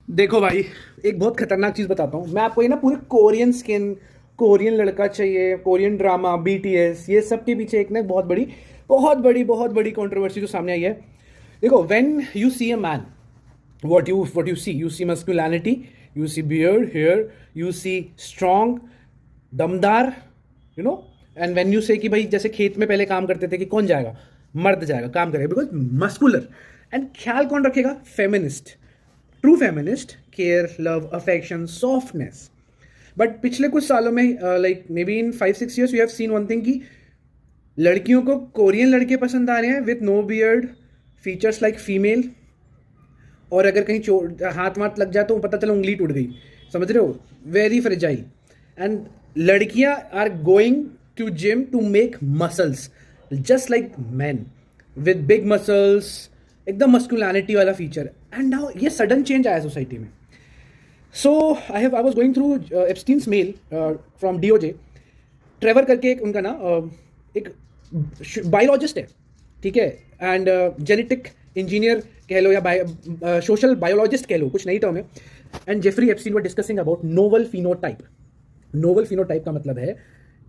देखो भाई, एक बहुत खतरनाक चीज बताता हूँ मैं आपको। ये ना पूरे कोरियन स्किन, कोरियन लड़का चाहिए, कोरियन ड्रामा, बीटीएस, ये सब के पीछे एक ना बहुत बड़ी कंट्रोवर्सी जो सामने आई है। देखो, when you see a man, what you see, you see masculinity, you see beard, hair, you see strong, दमदार, you know. And when you से कि भाई जैसे खेत में पहले काम करते थे कि कौन जाएगा, मर्द जाएगा काम करेगा, बिकॉज मस्कुलर। एंड ख्याल कौन रखेगा? Feminist, true feminist, care, love, affection, softness. But पिछले कुछ सालों में, like maybe in 5-6 years, you have seen one thing कि लड़कियों को कोरियन लड़के पसंद आ रहे हैं with no beard, features like female. और अगर कहीं चोट हाथ वाथ लग जाए तो पता चला उंगली टूट गई, समझ रहे हो? Very fragile. एंड लड़कियां are going to gym to make muscles just like man, with big muscles, एकदम मस्कुलिनिटी वाला फीचर। एंड नाउ ये सडन चेंज आया सोसाइटी में। So I was going through Epstein's mail from DOJ. Trevor करके एक उनका ना एक बायोलॉजिस्ट है, ठीक है, एंड जेनेटिक इंजीनियर कह लो या सोशल बायोलॉजिस्ट कह लो, कुछ नई टर्म है। And Jeffrey Epstein were discussing about novel phenotype. Novel phenotype का मतलब है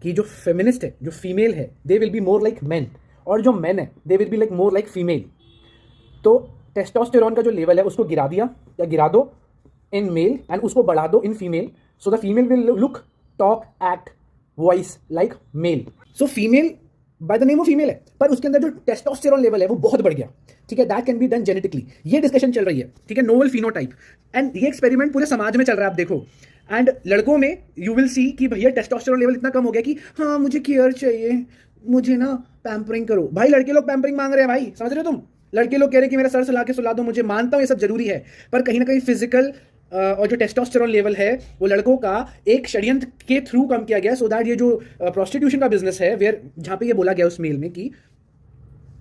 कि जो फेमिनिस्ट है, जो फीमेल है, they will be more like man, और जो मैन है they will be like more like female. तो टेस्टोस्टेरोन का जो लेवल है उसको गिरा दिया या गिरा दो इन मेल, एंड उसको बढ़ा दो in female, so the female will look, talk, act, voice like male. So female by the name of female है, पर उसके अंदर जो टेस्टोस्टेरोन लेवल है वो बहुत बढ़ गया, ठीक है। That can be done genetically. ये डिस्कशन चल रही है, ठीक है, नोवल फिनोटाइप। एंड ये एक्सपेरिमेंट पूरे समाज में चल रहा है, आप देखो। एंड लड़कों में यू विल सी कि भैया टेस्टोस्टेरोन लेवल इतना कम हो गया कि हाँ मुझे केयर चाहिए, मुझे ना पैम्परिंग करो। भाई लड़के लोग पैम्परिंग मांग रहे हैं, भाई समझ रहे हो तुम? लड़के लोग कह रहे हैं कि मेरा सर सुला के सुला दो। मुझे मानता हूं ये सब जरूरी है, पर कहीं ना कहीं फिजिकल और जो टेस्टोस्टेरोन लेवल है वो लड़कों का एक षड्यंत्र के थ्रू कम किया गया, सो दैट ये जो प्रोस्टिट्यूशन का बिजनेस है, वेयर जहां पे ये बोला गया उस मेल में कि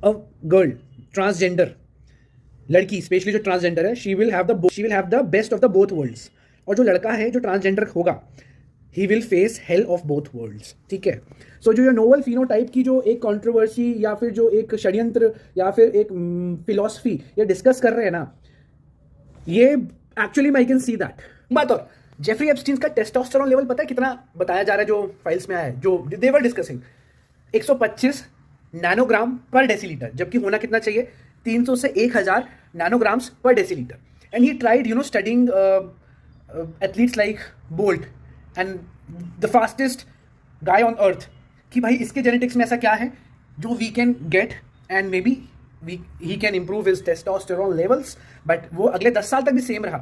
अ गर्ल, ट्रांसजेंडर लड़की, स्पेशली जो ट्रांसजेंडर है, she will have the best of the both worlds. और जो लड़का है जो ट्रांसजेंडर होगा, he will face hell of both worlds, ठीक है। सो जो ये नोवल फिनोटाइप की जो एक कंट्रोवर्सी या फिर जो एक षड्यंत्र या फिर एक फिलॉसफी ये डिस्कस कर रहे हैं ना, ये actually I can see that. बात और जेफरी एप्स्टीन का टेस्टोस्टेरोन लेवल पता है कितना बताया जा रहा है? जो फाइल्स में आया है, जो they were discussing, 125 nanogram per decilitre, जबकि होना कितना चाहिए? 300 से 1000 nanograms per decilitre. And he tried studying athletes like Bolt and the fastest guy on earth, कि भाई इसके जेनेटिक्स में ऐसा क्या है जो we can get, and maybe he can improve his testosterone levels. But वो अगले 10 साल तक भी सेम रहा।